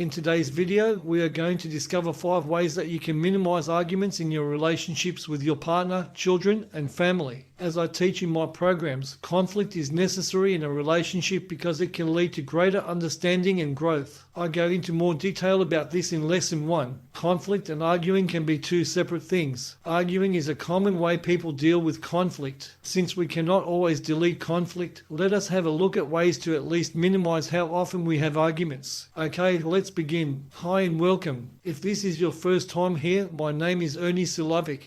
In today's video, we are going to discover 5 ways that you can minimize arguments in your relationships with your partner, children, and family. As I teach in my programs, conflict is necessary in a relationship because it can lead to greater understanding and growth. I go into more detail about this in Lesson 1. Conflict and arguing can be 2 separate things. Arguing is a common way people deal with conflict. Since we cannot always delete conflict, let us have a look at ways to at least minimize how often we have arguments. Okay, let's begin. Hi and welcome. If this is your first time here, my name is Ernie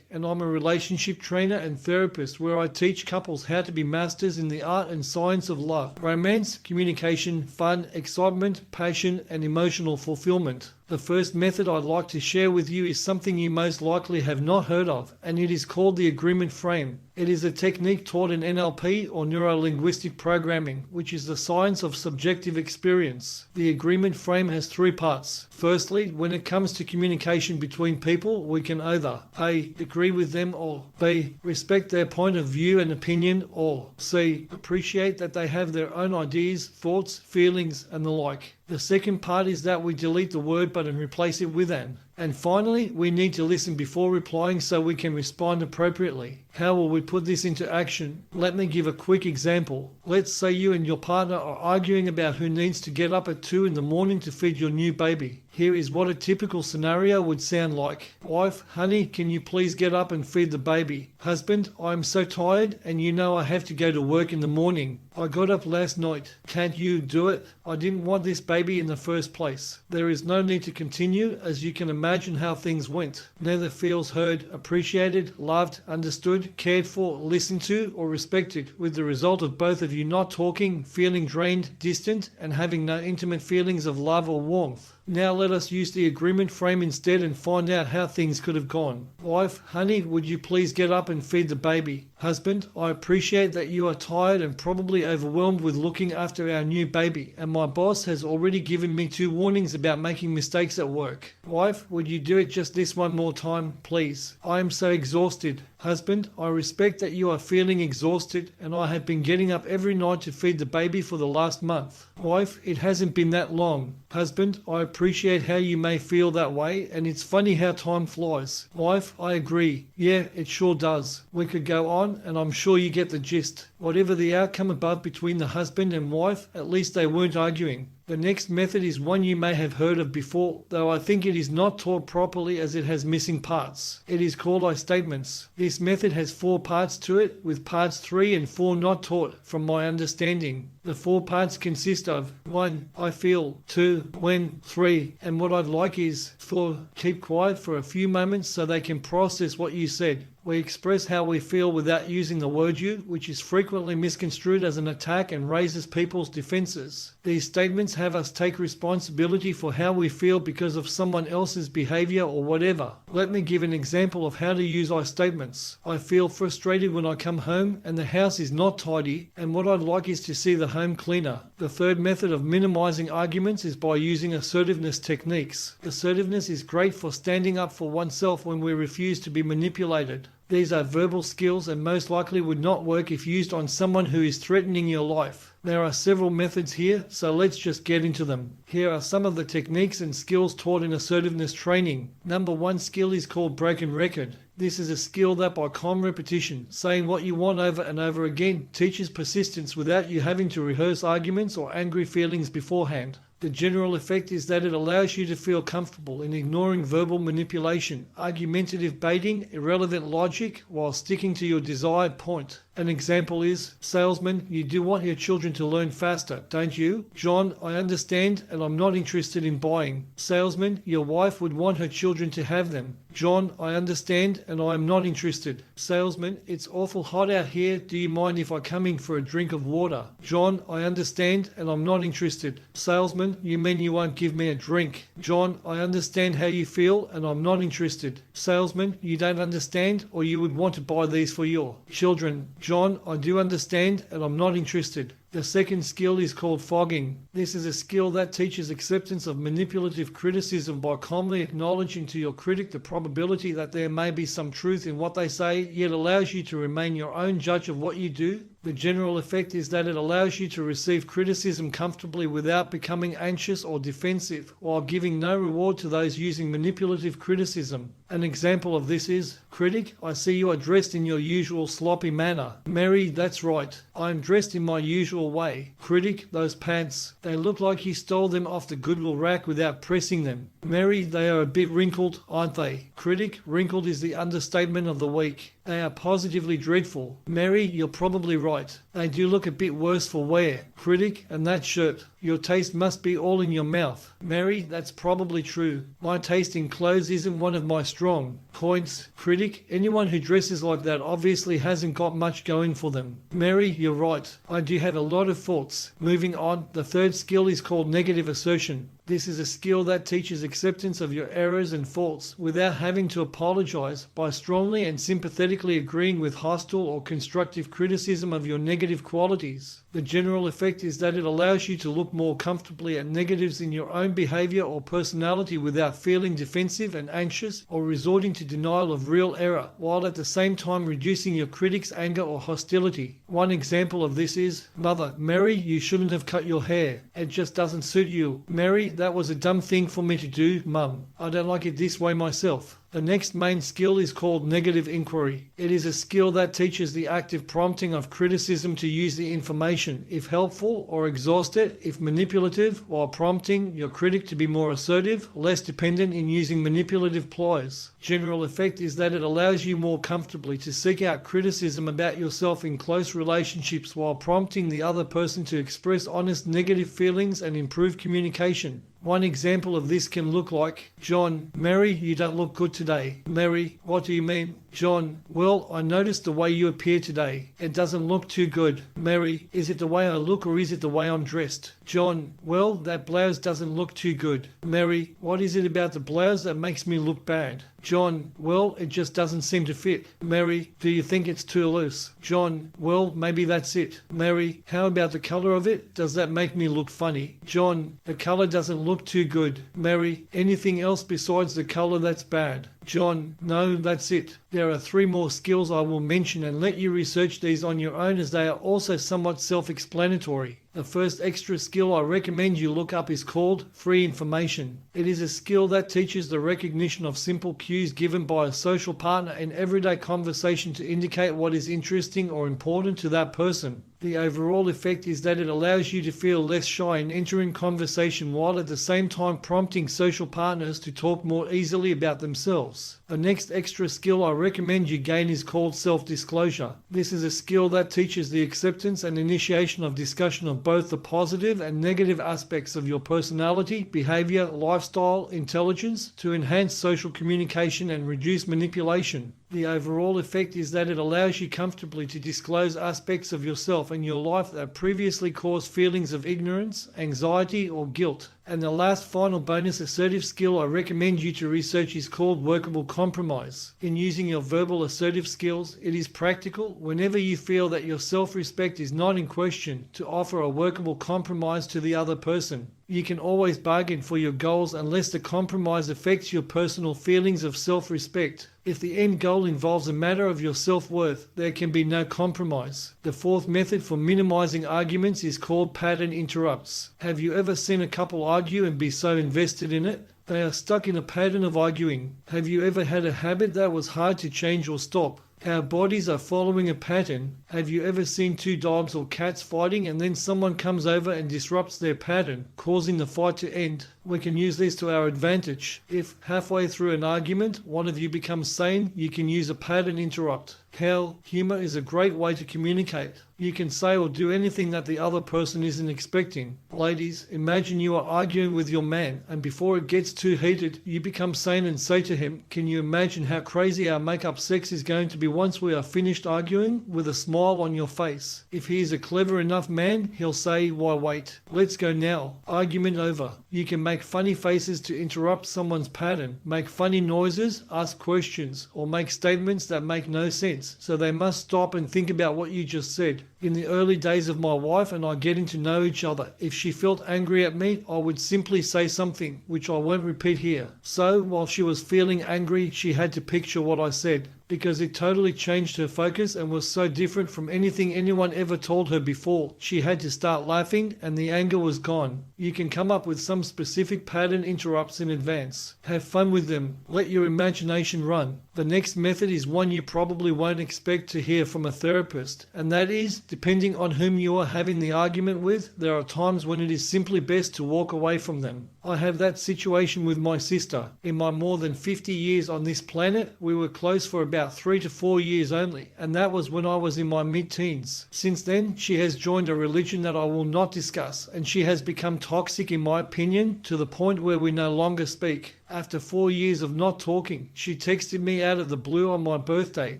and I'm a relationship trainer and therapist where I teach couples how to be masters in the art and science of love, romance, communication, fun, excitement, passion, and emotional fulfillment. The first method I'd like to share with you is something you most likely have not heard of, and it is called the agreement frame. It is a technique taught in NLP or neuro-linguistic programming, which is the science of subjective experience. The agreement frame has 3 parts. Firstly, when it comes to communication between people, we can either A. agree with them, or B. respect their point of view and opinion, or C. appreciate that they have their own ideas, thoughts, feelings, and the like. The second part is that we delete the word but and replace it with an. And finally, we need to listen before replying so we can respond appropriately. How will we put this into action? Let me give a quick example. Let's say you and your partner are arguing about who needs to get up at 2 in the morning to feed your new baby. Here is what a typical scenario would sound like. Wife, honey, can you please get up and feed the baby? Husband, I'm so tired and you know I have to go to work in the morning. I got up last night. Can't you do it? I didn't want this baby in the first place. There is no need to continue, as you can imagine how things went. Neither feels heard, appreciated, loved, understood, cared for, listened to, or respected, with the result of both of you not talking, feeling drained, distant, and having no intimate feelings of love or warmth. Now let us use the agreement frame instead and find out how things could have gone. Wife, honey, would you please get up and feed the baby? Husband, I appreciate that you are tired and probably overwhelmed with looking after our new baby, and my boss has already given me 2 warnings about making mistakes at work. Wife, would you do it just this one more time, please? I am so exhausted. Husband, I respect that you are feeling exhausted and I have been getting up every night to feed the baby for the last month. Wife, it hasn't been that long. Husband, I appreciate how you may feel that way and it's funny how time flies. Wife, I agree. Yeah, it sure does. We could go on and I'm sure you get the gist. Whatever the outcome above between the husband and wife, at least they weren't arguing. The next method is one you may have heard of before, though I think it is not taught properly as it has missing parts. It is called I statements. This method has 4 parts to it, with parts 3 and 4 not taught, from my understanding. The 4 parts consist of 1. I feel, 2. When, 3. And what I'd like is 4. Keep quiet for a few moments so they can process what you said. We express how we feel without using the word you, which is frequently misconstrued as an attack and raises people's defenses. These statements have us take responsibility for how we feel because of someone else's behavior or whatever. Let me give an example of how to use I statements. I feel frustrated when I come home and the house is not tidy, and what I'd like is to see the home cleaner. The third method of minimizing arguments is by using assertiveness techniques. Assertiveness is great for standing up for oneself when we refuse to be manipulated. These are verbal skills and most likely would not work if used on someone who is threatening your life. There are several methods here, so let's just get into them. Here are some of the techniques and skills taught in assertiveness training. Number 1 skill is called broken record. This is a skill that by calm repetition, saying what you want over and over again, teaches persistence without you having to rehearse arguments or angry feelings beforehand. The general effect is that it allows you to feel comfortable in ignoring verbal manipulation, argumentative baiting, irrelevant logic, while sticking to your desired point. An example is, salesman, you do want your children to learn faster, don't you? John, I understand and I'm not interested in buying. Salesman, your wife would want her children to have them. John, I understand and I am not interested. Salesman, it's awful hot out here. Do you mind if I come in for a drink of water? John, I understand and I'm not interested. Salesman, you mean you won't give me a drink? John, I understand how you feel and I'm not interested. Salesman, you don't understand or you would want to buy these for your children. John, I do understand and I'm not interested. The second skill is called fogging. This is a skill that teaches acceptance of manipulative criticism by calmly acknowledging to your critic the probability that there may be some truth in what they say, yet allows you to remain your own judge of what you do. The general effect is that it allows you to receive criticism comfortably without becoming anxious or defensive, while giving no reward to those using manipulative criticism. An example of this is, "Critic, I see you are dressed in your usual sloppy manner." "Mary, that's right. I am dressed in my usual way." "Critic, those pants, they look like you stole them off the Goodwill rack without pressing them." "Mary, they are a bit wrinkled, aren't they?" "Critic, wrinkled is the understatement of the week. They are positively dreadful." "Mary, you're probably right. They do look a bit worse for wear." "Critic, and that shirt. Your taste must be all in your mouth." "Mary, that's probably true. My taste in clothes isn't one of my strong points." "Critic, anyone who dresses like that obviously hasn't got much going for them." "Mary, you're right. I do have a lot of faults." Moving on, the third skill is called negative assertion. This is a skill that teaches acceptance of your errors and faults without having to apologize by strongly and sympathetically agreeing with hostile or constructive criticism of your negative qualities. The general effect is that it allows you to look more comfortably at negatives in your own behavior or personality without feeling defensive and anxious or resorting to denial of real error, while at the same time reducing your critic's anger or hostility. One example of this is, "Mother, Mary, you shouldn't have cut your hair. It just doesn't suit you." "Mary, that was a dumb thing for me to do, Mum. I don't like it this way myself." The next main skill is called negative inquiry. It is a skill that teaches the active prompting of criticism to use the information, if helpful, or exhaust it, if manipulative, while prompting your critic to be more assertive, less dependent in using manipulative ploys. General effect is that it allows you more comfortably to seek out criticism about yourself in close relationships while prompting the other person to express honest negative feelings and improve communication. One example of this can look like, "John, Mary, you don't look good today." "Mary, what do you mean?" "John, well, I noticed the way you appear today. It doesn't look too good." "Mary, is it the way I look or is it the way I'm dressed?" "John, well, that blouse doesn't look too good." "Mary, what is it about the blouse that makes me look bad?" "John, well, it just doesn't seem to fit." "Mary, do you think it's too loose?" "John, well, maybe that's it." "Mary, how about the colour of it? Does that make me look funny?" "John, the colour doesn't look too good." "Mary, anything else besides the colour that's bad?" "John, no, that's it." There are 3 more skills I will mention and let you research these on your own as they are also somewhat self-explanatory. The first extra skill I recommend you look up is called free information. It is a skill that teaches the recognition of simple cues given by a social partner in everyday conversation to indicate what is interesting or important to that person. The overall effect is that it allows you to feel less shy in entering conversation while at the same time prompting social partners to talk more easily about themselves. The next extra skill I recommend you gain is called self-disclosure. This is a skill that teaches the acceptance and initiation of discussion of both the positive and negative aspects of your personality, behavior, lifestyle, intelligence to enhance social communication and reduce manipulation. The overall effect is that it allows you comfortably to disclose aspects of yourself and your life that previously caused feelings of ignorance, anxiety, or guilt. And the last final bonus assertive skill I recommend you to research is called workable compromise. In using your verbal assertive skills, it is practical, whenever you feel that your self-respect is not in question, to offer a workable compromise to the other person. You can always bargain for your goals unless the compromise affects your personal feelings of self-respect. If the end goal involves a matter of your self-worth, there can be no compromise. The fourth method for minimizing arguments is called pattern interrupts. Have you ever seen a couple argue and be so invested in it? They are stuck in a pattern of arguing. Have you ever had a habit that was hard to change or stop? Our bodies are following a pattern. Have you ever seen 2 dogs or cats fighting and then someone comes over and disrupts their pattern, causing the fight to end? We can use this to our advantage. If halfway through an argument, one of you becomes sane, you can use a pattern interrupt. Hell, humor is a great way to communicate. You can say or do anything that the other person isn't expecting. Ladies, imagine you are arguing with your man, and before it gets too heated, you become sane and say to him, "Can you imagine how crazy our make-up sex is going to be once we are finished arguing?" with a smile on your face. If he is a clever enough man, he'll say, "Why wait? Let's go now. Argument over." You can make funny faces to interrupt someone's pattern, make funny noises, ask questions, or make statements that make no sense, so they must stop and think about what you just said. In the early days of my wife and I getting to know each other, if she felt angry at me, I would simply say something, which I won't repeat here. So, while she was feeling angry, she had to picture what I said. because it totally changed her focus and was so different from anything anyone ever told her before. She had to start laughing and the anger was gone. You can come up with some specific pattern interrupts in advance. Have fun with them. Let your imagination run. The next method is one you probably won't expect to hear from a therapist, and that is, depending on whom you are having the argument with, there are times when it is simply best to walk away from them. I have that situation with my sister. In my more than 50 years on this planet, we were close for about 3 to 4 years only, and that was when I was in my mid-teens. Since then, she has joined a religion that I will not discuss, and she has become toxic in my opinion, to the point where we no longer speak. After 4 years of not talking, she texted me out of the blue on my birthday,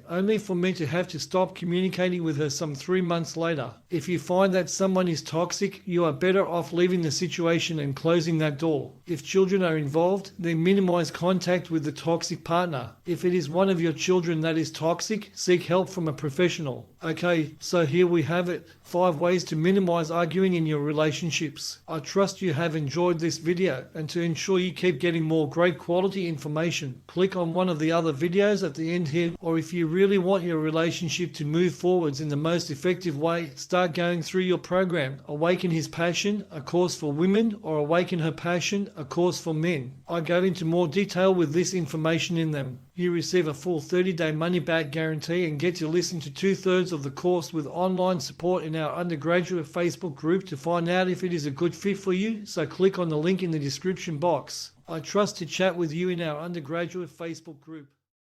only for me to have to stop communicating with her some 3 months later. If you find that someone is toxic, you are better off leaving the situation and closing that door. If children are involved, then minimize contact with the toxic partner. If it is one of your children that is toxic, seek help from a professional. Okay, so here we have it. 5 ways to minimize arguing in your relationships. I trust you have enjoyed this video, and to ensure you keep getting more great quality information, click on one of the other videos at the end here, or if you really want your relationship to move forwards in the most effective way, start going through your program, Awaken His Passion, a course for women, or Awaken Her Passion, a course for men. I go into more detail with this information in them. You receive a full 30-day money-back guarantee and get to listen to 2/3 of the course with online support in our undergraduate Facebook group to find out if it is a good fit for you, so click on the link in the description box. I trust to chat with you in our undergraduate Facebook group.